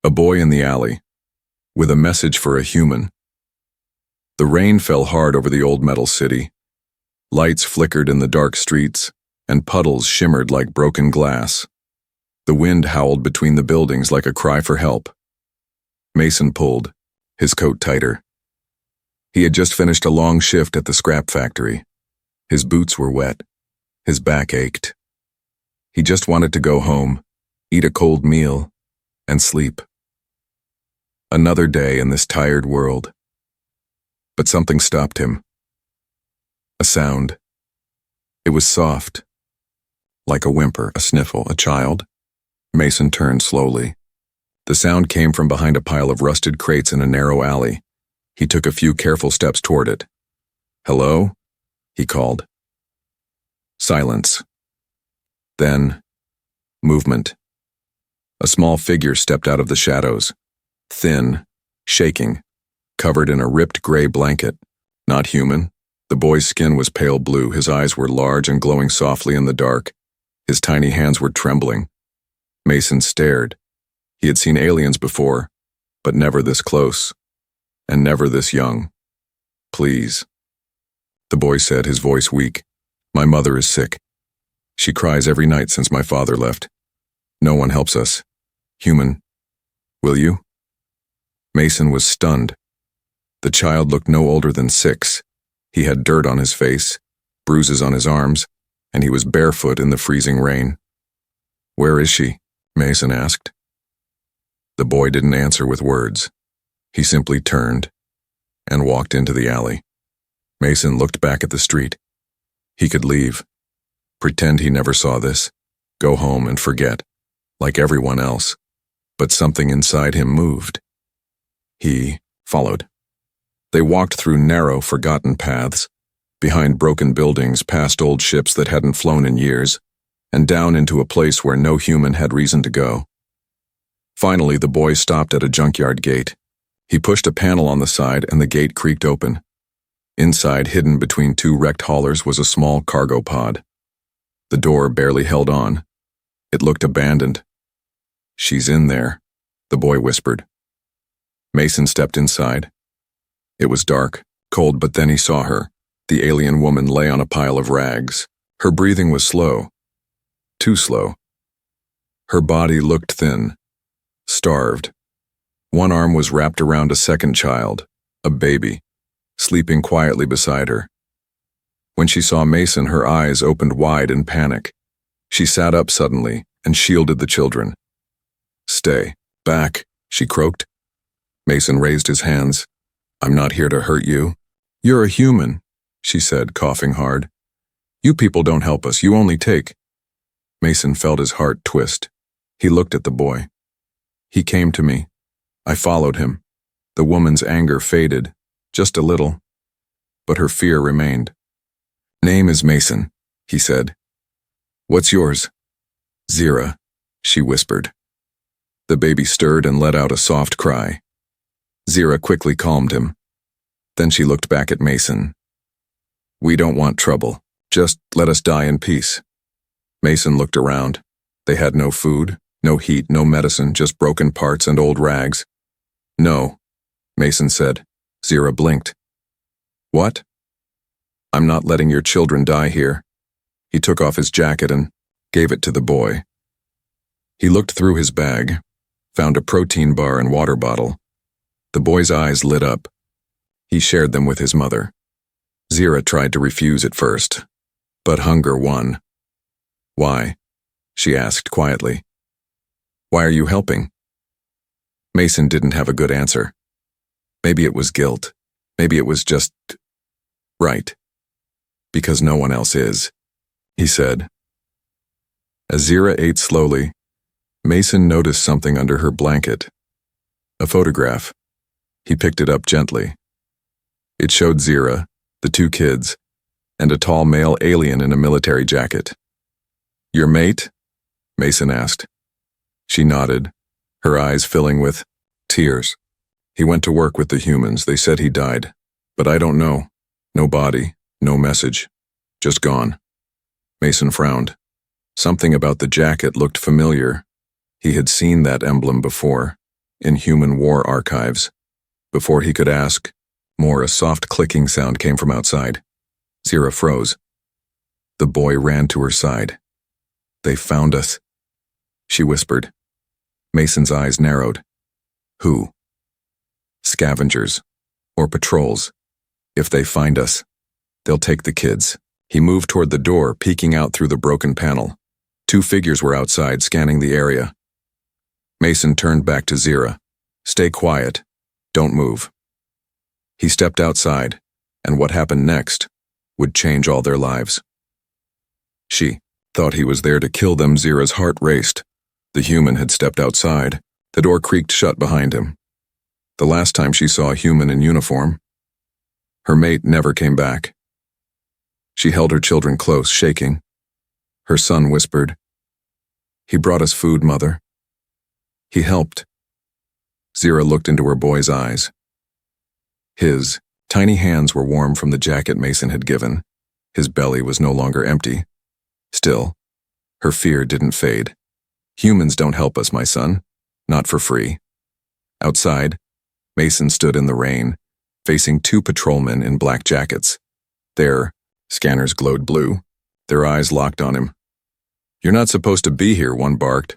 A boy in the alley, with a message for a human. The rain fell hard over the old metal city. Lights flickered in the dark streets, and puddles shimmered like broken glass. The wind howled between the buildings like a cry for help. Mason pulled, his coat tighter. He had just finished a long shift at the scrap factory. His boots were wet. His back ached. He just wanted to go home, eat a cold meal, and sleep. Another day in this tired world. But something stopped him. A sound. It was soft. Like a whimper, a sniffle, a child. Mason turned slowly. The sound came from behind a pile of rusted crates in a narrow alley. He took a few careful steps toward it. "Hello?" he called. Silence. Then, movement. A small figure stepped out of the shadows. Thin, shaking, covered in a ripped gray blanket. Not human. The boy's skin was pale blue, his eyes were large and glowing softly in the dark. His tiny hands were trembling. Mason stared. He had seen aliens before, but never this close, and never this young. "Please," the boy said, his voice weak. "My mother is sick. She cries every night since my father left. No one helps us. Human, will you?" Mason was stunned. The child looked no older than 6. He had dirt on his face, bruises on his arms, and he was barefoot in the freezing rain. "Where is she?" Mason asked. The boy didn't answer with words. He simply turned and walked into the alley. Mason looked back at the street. He could leave, pretend he never saw this, go home and forget, like everyone else. But something inside him moved. He followed. They walked through narrow, forgotten paths, behind broken buildings, past old ships that hadn't flown in years, and down into a place where no human had reason to go. Finally, the boy stopped at a junkyard gate. He pushed a panel on the side and the gate creaked open. Inside, hidden between 2 wrecked haulers, was a small cargo pod. The door barely held on. It looked abandoned. "She's in there," the boy whispered. Mason stepped inside. It was dark, cold, but then he saw her. The alien woman lay on a pile of rags. Her breathing was slow. Too slow. Her body looked thin, starved. One arm was wrapped around a second child, a baby, sleeping quietly beside her. When she saw Mason, her eyes opened wide in panic. She sat up suddenly and shielded the children. "Stay back," she croaked. Mason raised his hands. "I'm not here to hurt you." "You're a human," she said, coughing hard. "You people don't help us, you only take." Mason felt his heart twist. He looked at the boy. "He came to me. I followed him." The woman's anger faded, just a little, but her fear remained. "Name is Mason," he said. "What's yours?" "Zira," she whispered. The baby stirred and let out a soft cry. Zira quickly calmed him. Then she looked back at Mason. "We don't want trouble. Just let us die in peace." Mason looked around. They had no food, no heat, no medicine, just broken parts and old rags. "No," Mason said. Zira blinked. "What?" "I'm not letting your children die here." He took off his jacket and gave it to the boy. He looked through his bag, found a protein bar and water bottle. The boy's eyes lit up. He shared them with his mother. Zira tried to refuse at first, but hunger won. "Why?" she asked quietly. "Why are you helping?" Mason didn't have a good answer. Maybe it was guilt. Maybe it was just right. "Because no one else is," he said. As Zira ate slowly, Mason noticed something under her blanket. A photograph. He picked it up gently. It showed Zira, the 2 kids, and a tall male alien in a military jacket. "Your mate?" Mason asked. She nodded, her eyes filling with tears. "He went to work with the humans. They said he died. But I don't know. No body, no message. Just gone." Mason frowned. Something about the jacket looked familiar. He had seen that emblem before. in human war archives. Before he could ask more, a soft clicking sound came from outside. Zira froze. The boy ran to her side. "They found us," she whispered. Mason's eyes narrowed. "Who?" "Scavengers. Or patrols. If they find us, they'll take the kids." He moved toward the door, peeking out through the broken panel. 2 figures were outside, scanning the area. Mason turned back to Zira. "Stay quiet. Don't move." He stepped outside, and what happened next would change all their lives. She thought he was there to kill them. Zira's heart raced. The human had stepped outside. The door creaked shut behind him. The last time she saw a human in uniform, her mate never came back. She held her children close, shaking. Her son whispered, "He brought us food, Mother. He helped." Zira looked into her boy's eyes. His tiny hands were warm from the jacket Mason had given. His belly was no longer empty. Still, her fear didn't fade. "Humans don't help us, my son. Not for free." Outside, Mason stood in the rain, facing 2 patrolmen in black jackets. Their scanners glowed blue. Their eyes locked on him. "You're not supposed to be here," one barked.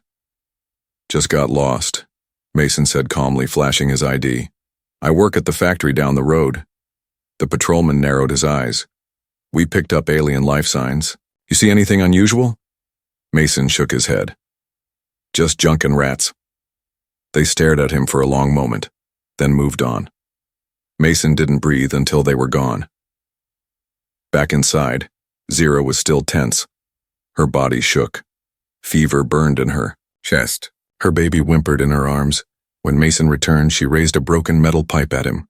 "Just got lost," Mason said calmly, flashing his ID. "I work at the factory down the road." The patrolman narrowed his eyes. "We picked up alien life signs. You see anything unusual?" Mason shook his head. "Just junk and rats." They stared at him for a long moment, then moved on. Mason didn't breathe until they were gone. Back inside, Zira was still tense. Her body shook. Fever burned in her chest. Her baby whimpered in her arms. When Mason returned, she raised a broken metal pipe at him.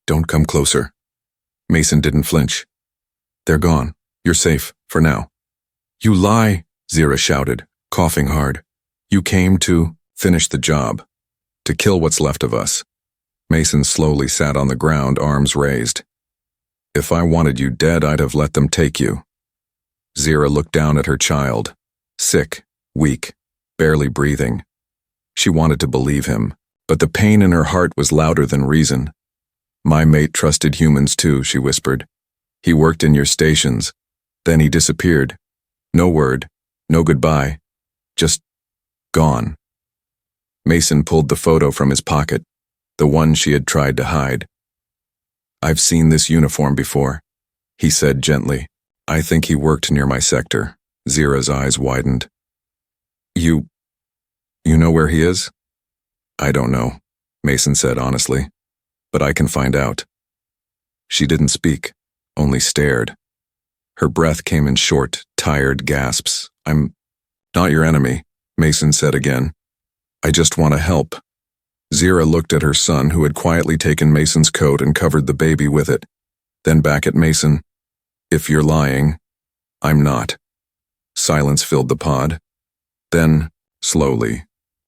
"Don't come closer." Mason didn't flinch. "They're gone. You're safe, for now." "You lie," Zira shouted, coughing hard. "You came to finish the job, to kill what's left of us." Mason slowly sat on the ground, arms raised. "If I wanted you dead, I'd have let them take you." Zira looked down at her child, sick, weak, barely breathing. She wanted to believe him, but the pain in her heart was louder than reason. "My mate trusted humans too," she whispered. "He worked in your stations. Then he disappeared. No word, no goodbye. Just gone." Mason pulled the photo from his pocket, the one she had tried to hide. "I've seen this uniform before," he said gently. "I think he worked near my sector." Zira's eyes widened. You know where he is?" "I don't know," Mason said honestly, "but I can find out." She didn't speak, only stared. Her breath came in short, tired gasps. "I'm not your enemy," Mason said again. "I just want to help." Zira looked at her son, who had quietly taken Mason's coat and covered the baby with it, then back at Mason. "If you're lying, I'm not." Silence filled the pod. Then, slowly,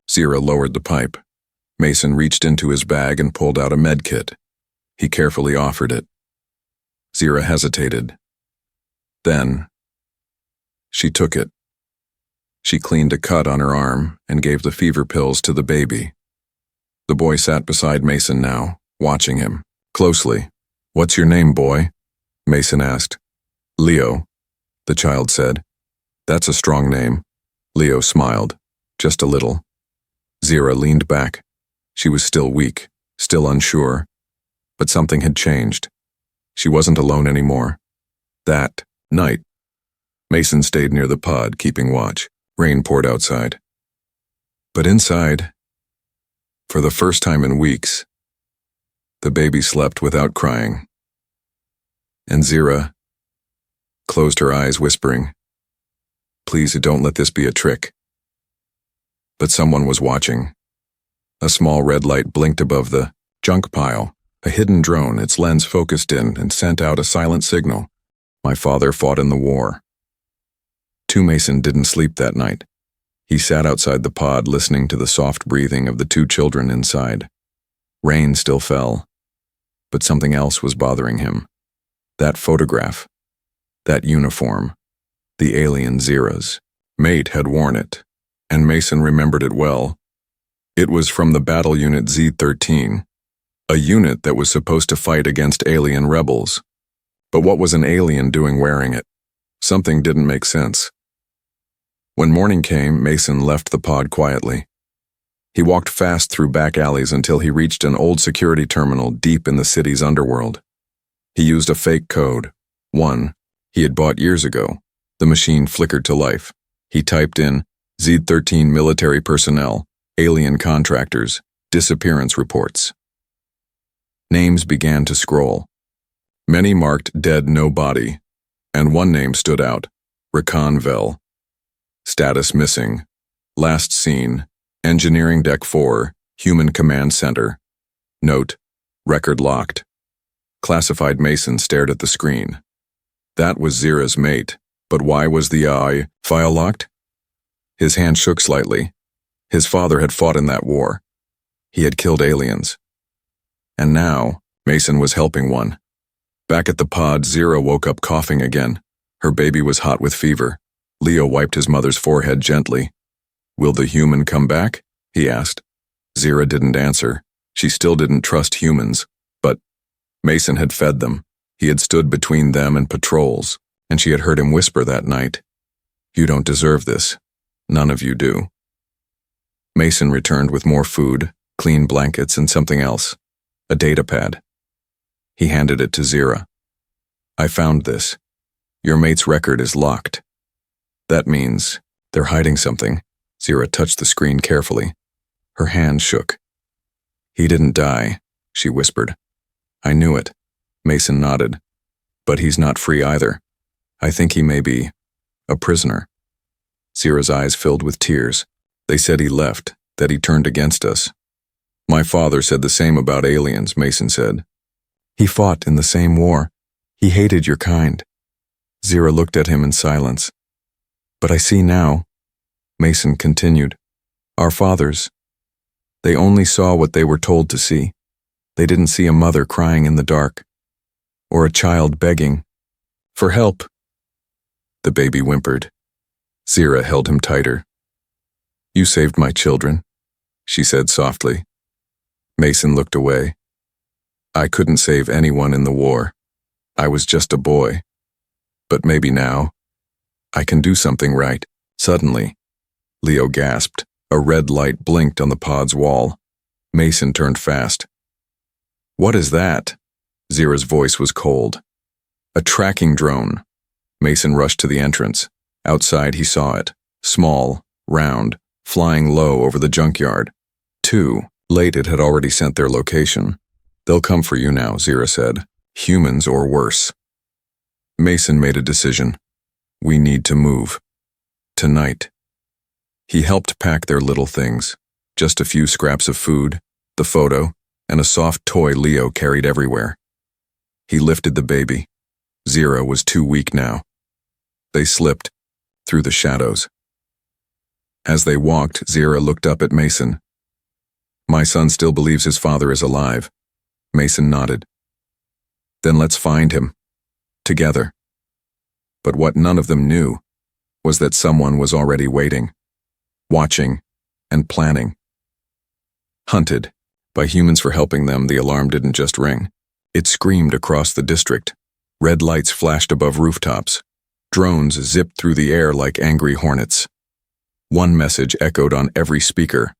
Zira lowered the pipe. Mason reached into his bag and pulled out a med kit. He carefully offered it. Zira hesitated. Then, she took it. She cleaned a cut on her arm and gave the fever pills to the baby. The boy sat beside Mason now, watching him closely. "What's your name, boy?" Mason asked. "Leo," the child said. "That's a strong name." Leo smiled, just a little. Zira leaned back. She was still weak, still unsure, but something had changed. She wasn't alone anymore. That night, Mason stayed near the pod, keeping watch. Rain poured outside. But inside, for the first time in weeks, the baby slept without crying. And Zira closed her eyes, whispering, "Please don't let this be a trick." But someone was watching. A small red light blinked above the junk pile, a hidden drone, its lens focused in and sent out a silent signal. "My father fought in the war." Mason didn't sleep that night. He sat outside the pod, listening to the soft breathing of the 2 children inside. Rain still fell, but something else was bothering him. That photograph, that uniform, the alien Zira's mate had worn it, and Mason remembered it well. It was from the battle unit Z-13, a unit that was supposed to fight against alien rebels. But what was an alien doing wearing it? Something didn't make sense. When morning came, Mason left the pod quietly. He walked fast through back alleys until he reached an old security terminal deep in the city's underworld. He used a fake code, one he had bought years ago. The machine flickered to life. He typed in Z-13 military personnel, alien contractors, disappearance reports. Names began to scroll. Many marked dead no body, and one name stood out, Reconville. Status missing. Last seen, Engineering Deck 4, Human Command Center. Note, record locked. Classified Mason stared at the screen. That was Zira's mate, but why was the HFY file locked? His hand shook slightly. His father had fought in that war. He had killed aliens. And now, Mason was helping one. Back at the pod, Zira woke up coughing again. Her baby was hot with fever. Leo wiped his mother's forehead gently. "Will the human come back?" he asked. Zira didn't answer. She still didn't trust humans. But Mason had fed them. He had stood between them and patrols, and she had heard him whisper that night, "You don't deserve this. None of you do." Mason returned with more food, clean blankets, and something else, a data pad. He handed it to Zira. "I found this. Your mate's record is locked. That means they're hiding something." Zira touched the screen carefully. Her hand shook. "He didn't die," she whispered. "I knew it." Mason nodded. "But he's not free either. I think he may be a prisoner." Zira's eyes filled with tears. "They said he left, that he turned against us." "My father said the same about aliens," Mason said. "He fought in the same war. He hated your kind." Zira looked at him in silence. "But I see now," Mason continued. "Our fathers, they only saw what they were told to see. They didn't see a mother crying in the dark, or a child begging for help." The baby whimpered. Zira held him tighter. "You saved my children," she said softly. Mason looked away. "I couldn't save anyone in the war. I was just a boy. But maybe now, I can do something right." Suddenly, Leo gasped. A red light blinked on the pod's wall. Mason turned fast. "What is that?" Zira's voice was cold. "A tracking drone." Mason rushed to the entrance. Outside he saw it, small, round, flying low over the junkyard. Too late it had already sent their location. "They'll come for you now," Zira said. "Humans or worse." Mason made a decision. We need to move. Tonight. He helped pack their little things. Just a few scraps of food, the photo, and a soft toy Leo carried everywhere. He lifted the baby. Zira was too weak now. They slipped through the shadows. As they walked, Zira looked up at Mason. "My son still believes his father is alive." Mason nodded. "Then let's find him. Together." But what none of them knew was that someone was already waiting, watching, and planning. Hunted by humans for helping them, the alarm didn't just ring. It screamed across the district. Red lights flashed above rooftops. Drones zipped through the air like angry hornets. One message echoed on every speaker.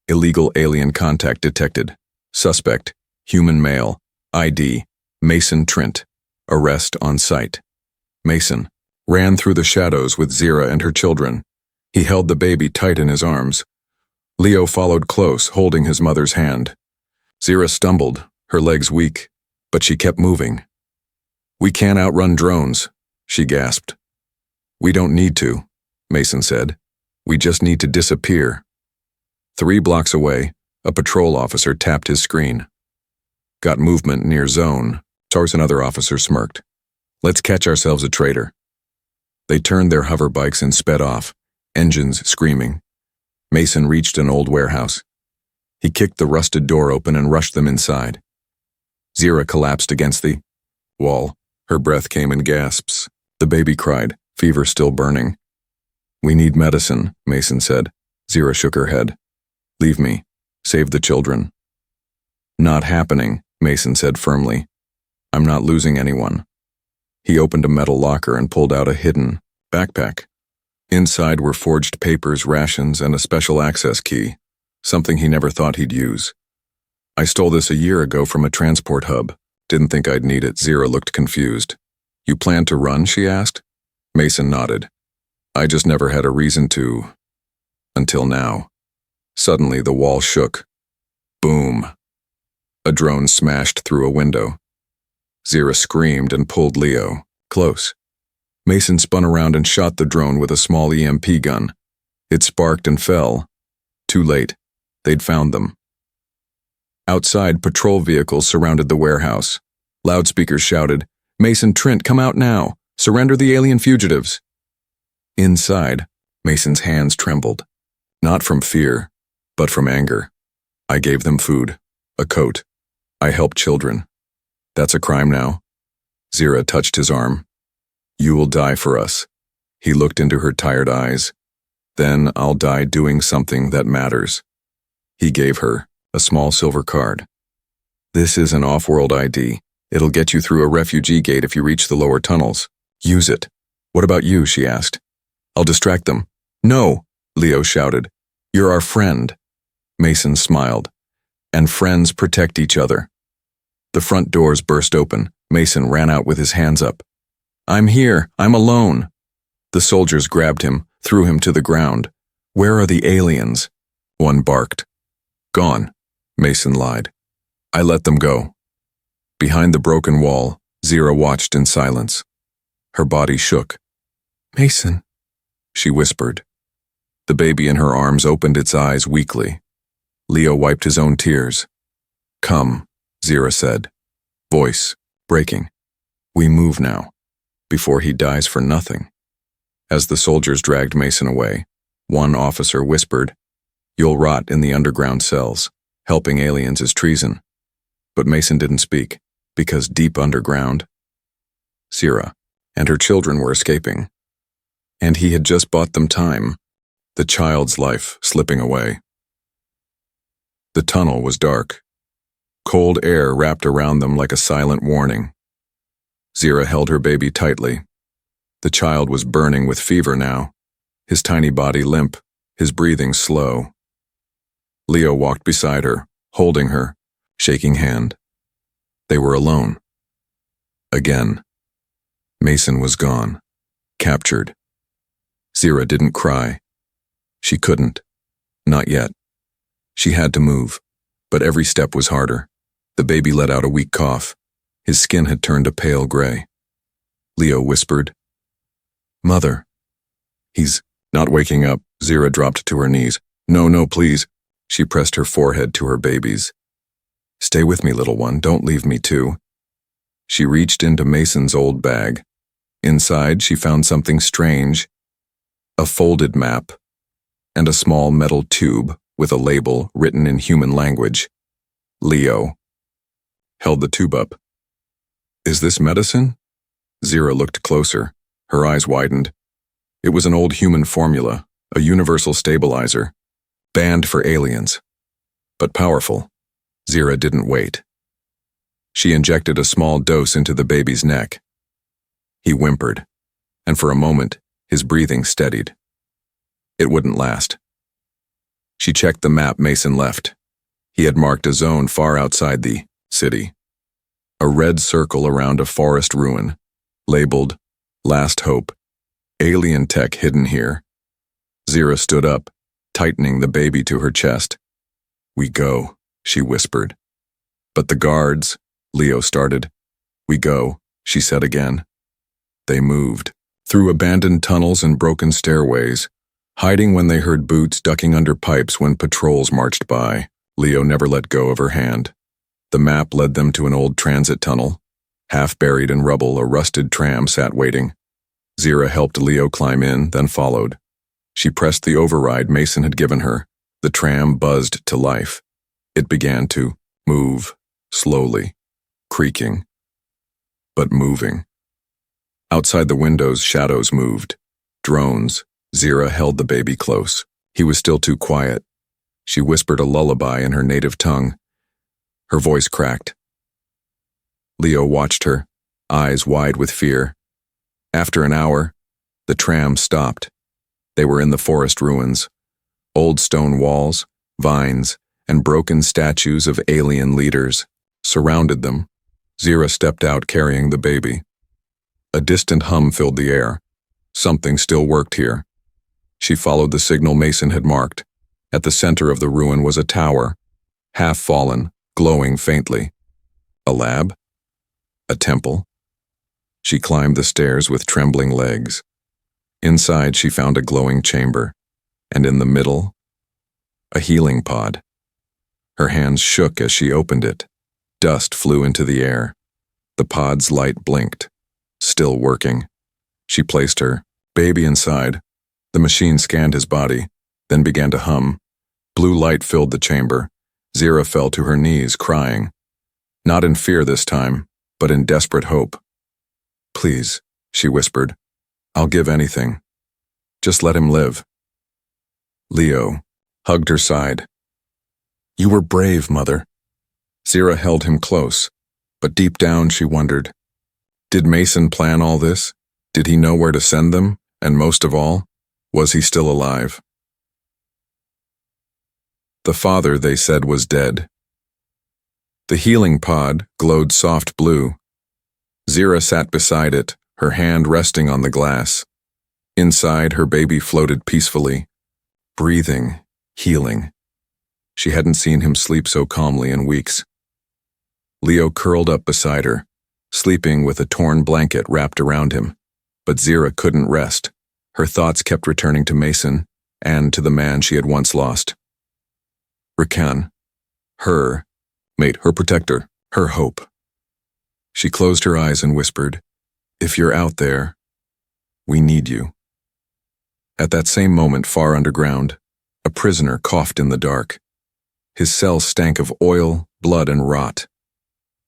"Illegal alien contact detected. Suspect, human male. ID, Mason Trent. Arrest on site." Mason ran through the shadows with Zira and her children. He held the baby tight in his arms. Leo followed close, holding his mother's hand. Zira stumbled, her legs weak, but she kept moving. "We can't outrun drones," she gasped. "We don't need to," Mason said. "We just need to disappear." 3 blocks away, a patrol officer tapped his screen. "Got movement near zone." Tars and other officers smirked. "Let's catch ourselves a traitor." They turned their hover bikes and sped off, engines screaming. Mason reached an old warehouse. He kicked the rusted door open and rushed them inside. Zira collapsed against the wall. Her breath came in gasps. The baby cried, fever still burning. "We need medicine," Mason said. Zira shook her head. "Leave me. Save the children. Not happening, Mason said firmly. I'm not losing anyone. He opened a metal locker and pulled out a hidden backpack. Inside were forged papers, rations, and a special access key, something he never thought he'd use. I stole this a year ago from a transport hub. Didn't think I'd need it. Zira looked confused. You plan to run, she asked. Mason nodded. I just never had a reason to. Until now. Suddenly the wall shook. Boom. A drone smashed through a window. Zira screamed and pulled Leo close. Mason spun around and shot the drone with a small EMP gun. It sparked and fell. Too late. They'd found them. Outside, patrol vehicles surrounded the warehouse. Loudspeakers shouted, Mason, Trent, come out now. Surrender the alien fugitives. Inside, Mason's hands trembled. Not from fear, but from anger. I gave them food, a coat. I helped children. That's a crime now. Zira touched his arm. You will die for us. He looked into her tired eyes. Then I'll die doing something that matters. He gave her a small silver card. This is an off-world ID. It'll get you through a refugee gate if you reach the lower tunnels. Use it. What about you, she asked. I'll distract them. No, Leo shouted. You're our friend. Mason smiled. And friends protect each other. The front doors burst open. Mason ran out with his hands up. I'm here. I'm alone. The soldiers grabbed him, threw him to the ground. Where are the aliens? One barked. Gone, Mason lied. I let them go. Behind the broken wall, Zira watched in silence. Her body shook. Mason, she whispered. The baby in her arms opened its eyes weakly. Leo wiped his own tears. Come, Zira said, voice breaking. We move now, before he dies for nothing. As the soldiers dragged Mason away, one officer whispered, You'll rot in the underground cells. Helping aliens is treason. But Mason didn't speak, because deep underground, Zira and her children were escaping. And he had just bought them time, the child's life slipping away. The tunnel was dark. Cold air wrapped around them like a silent warning. Zira held her baby tightly. The child was burning with fever now, his tiny body limp, his breathing slow. Leo walked beside her, holding her, shaking hand. They were alone. Again. Mason was gone, captured. Zira didn't cry. She couldn't. Not yet. She had to move, but every step was harder. The baby let out a weak cough. His skin had turned a pale gray. Leo whispered, Mother. He's not waking up. Zira dropped to her knees. No, please. She pressed her forehead to her baby's. Stay with me, little one. Don't leave me too. She reached into Mason's old bag. Inside, she found something strange. A folded map and a small metal tube with a label written in human language. Leo held the tube up. Is this medicine? Zira looked closer. Her eyes widened. It was an old human formula, a universal stabilizer, banned for aliens. But powerful. Zira didn't wait. She injected a small dose into the baby's neck. He whimpered, and for a moment, his breathing steadied. It wouldn't last. She checked the map Mason left. He had marked a zone far outside the city. A red circle around a forest ruin, labeled Last Hope. Alien tech hidden here. Zira stood up, tightening the baby to her chest. We go, she whispered. But the guards, Leo started. We go, she said again. They moved, through abandoned tunnels and broken stairways, hiding when they heard boots, ducking under pipes when patrols marched by. Leo never let go of her hand. The map led them to an old transit tunnel. Half buried in rubble, a rusted tram sat waiting. Zira helped Leo climb in, then followed. She pressed the override Mason had given her. The tram buzzed to life. It began to move, slowly, creaking, but moving. Outside the windows, shadows moved. Drones. Zira held the baby close. He was still too quiet. She whispered a lullaby in her native tongue. Her voice cracked. Leo watched her, eyes wide with fear. After an hour, the tram stopped. They were in the forest ruins. Old stone walls, vines, and broken statues of alien leaders surrounded them. Zira stepped out carrying the baby. A distant hum filled the air. Something still worked here. She followed the signal Mason had marked. At the center of the ruin was a tower, half fallen, glowing faintly. A lab? A temple? She climbed the stairs with trembling legs. Inside she found a glowing chamber, and in the middle, a healing pod. Her hands shook as she opened it. Dust flew into the air. The pod's light blinked, still working. She placed her baby inside. The machine scanned his body, then began to hum. Blue light filled the chamber. Zira fell to her knees, crying. Not in fear this time, but in desperate hope. Please, she whispered. I'll give anything. Just let him live. Leo hugged her side. You were brave, Mother. Zira held him close, but deep down she wondered. Did Mason plan all this? Did he know where to send them? And most of all, was he still alive? The father, they said, was dead. The healing pod glowed soft blue. Zira sat beside it, her hand resting on the glass. Inside, her baby floated peacefully, breathing, healing. She hadn't seen him sleep so calmly in weeks. Leo curled up beside her, sleeping with a torn blanket wrapped around him. But Zira couldn't rest. Her thoughts kept returning to Mason and to the man she had once lost. Rakan, her mate, her protector, her hope. She closed her eyes and whispered, If you're out there, we need you. At that same moment, far underground, a prisoner coughed in the dark. His cell stank of oil, blood, and rot.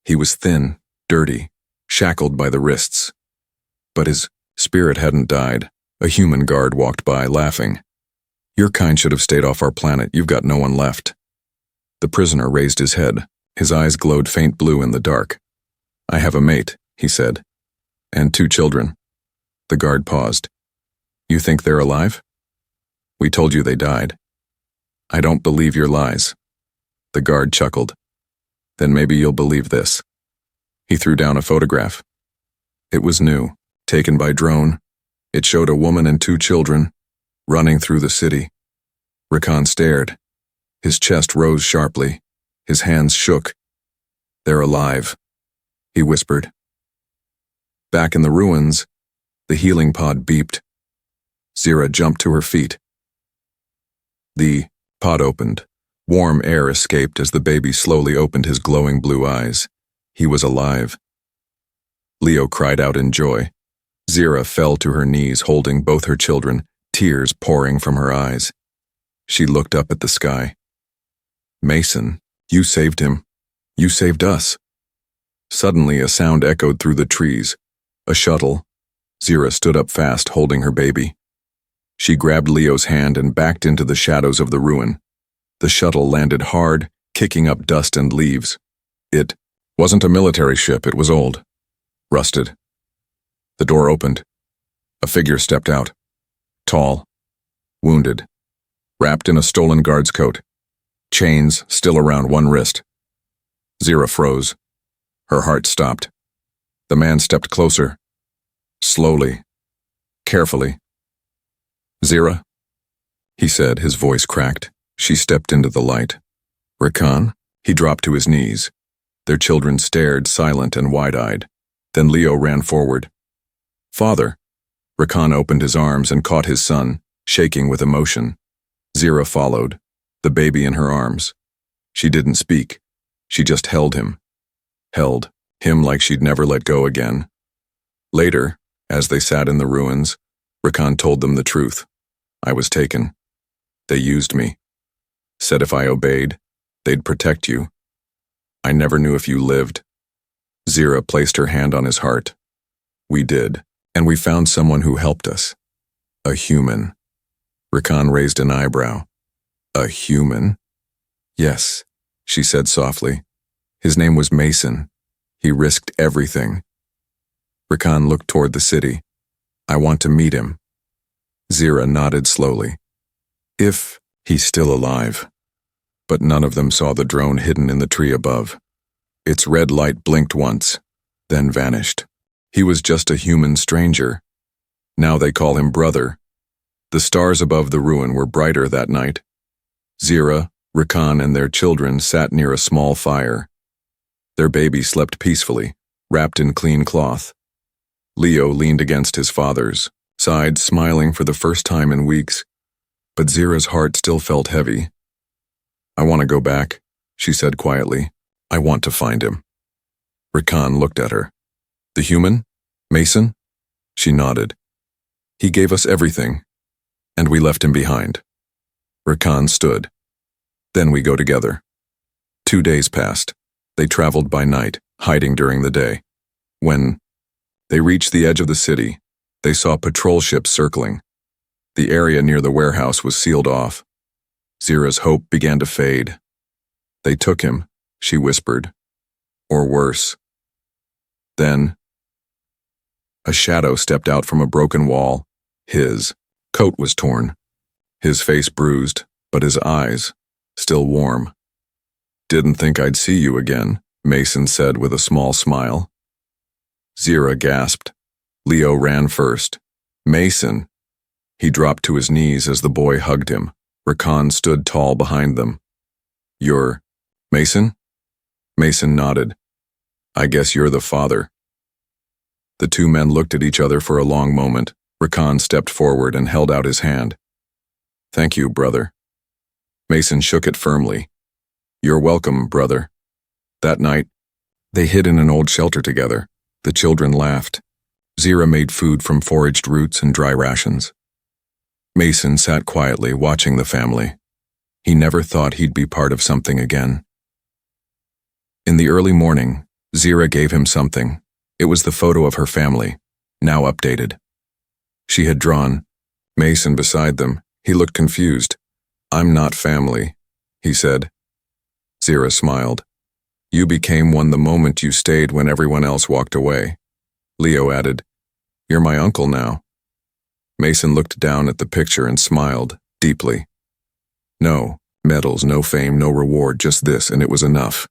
He was thin, dirty, shackled by the wrists. But his spirit hadn't died. A human guard walked by, laughing. Your kind should have stayed off our planet. You've got no one left. The prisoner raised his head. His eyes glowed faint blue in the dark. I have a mate, he said. And 2 children. The guard paused. You think they're alive? We told you they died. I don't believe your lies. The guard chuckled. Then maybe you'll believe this. He threw down a photograph. It was new, taken by drone. It showed a woman and 2 children running through the city. Rakan stared. His chest rose sharply. His hands shook. They're alive, he whispered. Back in the ruins, the healing pod beeped. Zira jumped to her feet. The pod opened. Warm air escaped as the baby slowly opened his glowing blue eyes. He was alive. Leo cried out in joy. Zira fell to her knees, holding both her children, tears pouring from her eyes. She looked up at the sky. Mason, you saved him. You saved us. Suddenly, a sound echoed through the trees. A shuttle. Zira stood up fast, holding her baby. She grabbed Leo's hand and backed into the shadows of the ruin. The shuttle landed hard, kicking up dust and leaves. It wasn't a military ship, it was old. Rusted. The door opened. A figure stepped out. Tall. Wounded. Wrapped in a stolen guard's coat. Chains still around one wrist. Zira froze. Her heart stopped. The man stepped closer. Slowly. Carefully. Zira? He said, his voice cracked. She stepped into the light. Rakan? He dropped to his knees. Their children stared, silent and wide-eyed. Then Leo ran forward. Father. Rakan opened his arms and caught his son, shaking with emotion. Zira followed, the baby in her arms. She didn't speak. She just held him. Held him like she'd never let go again. Later, as they sat in the ruins, Rakan told them the truth. I was taken. They used me. Said if I obeyed, they'd protect you. I never knew if you lived. Zira placed her hand on his heart. We did, and we found someone who helped us. A human. Rakan raised an eyebrow. A human? Yes, she said softly. His name was Mason. He risked everything. Rakan looked toward the city. I want to meet him. Zira nodded slowly. If he's still alive. But none of them saw the drone hidden in the tree above. Its red light blinked once, then vanished. He was just a human stranger. Now they call him brother. The stars above the ruin were brighter that night. Zira, Rakan, and their children sat near a small fire. Their baby slept peacefully, wrapped in clean cloth. Leo leaned against his father's, sighed, smiling for the first time in weeks. But Zira's heart still felt heavy. I want to go back, she said quietly. I want to find him. Rakan looked at her. The human? Mason? She nodded. He gave us everything, and we left him behind. Rakan stood. Then we go together. 2 days passed. They traveled by night, hiding during the day. When they reached the edge of the city, they saw patrol ships circling. The area near the warehouse was sealed off. Zira's hope began to fade. They took him, she whispered. Or worse. Then, a shadow stepped out from a broken wall. His coat was torn, his face bruised, but his eyes still warm. Didn't think I'd see you again, Mason said with a small smile. Zira gasped. Leo ran first. Mason! He dropped to his knees as the boy hugged him. Rakan stood tall behind them. You're Mason? Mason nodded. I guess you're the father. The two men looked at each other for a long moment. Rakan stepped forward and held out his hand. Thank you, brother. Mason shook it firmly. You're welcome, brother. That night, they hid in an old shelter together. The children laughed. Zira made food from foraged roots and dry rations. Mason sat quietly, watching the family. He never thought he'd be part of something again. In the early morning, Zira gave him something. It was the photo of her family, now updated. She had drawn Mason beside them. He looked confused. I'm not family, he said. Zira smiled. You became one the moment you stayed when everyone else walked away. Leo added, You're my uncle now. Mason looked down at the picture and smiled, deeply. No medals, no fame, no reward, just this, and it was enough.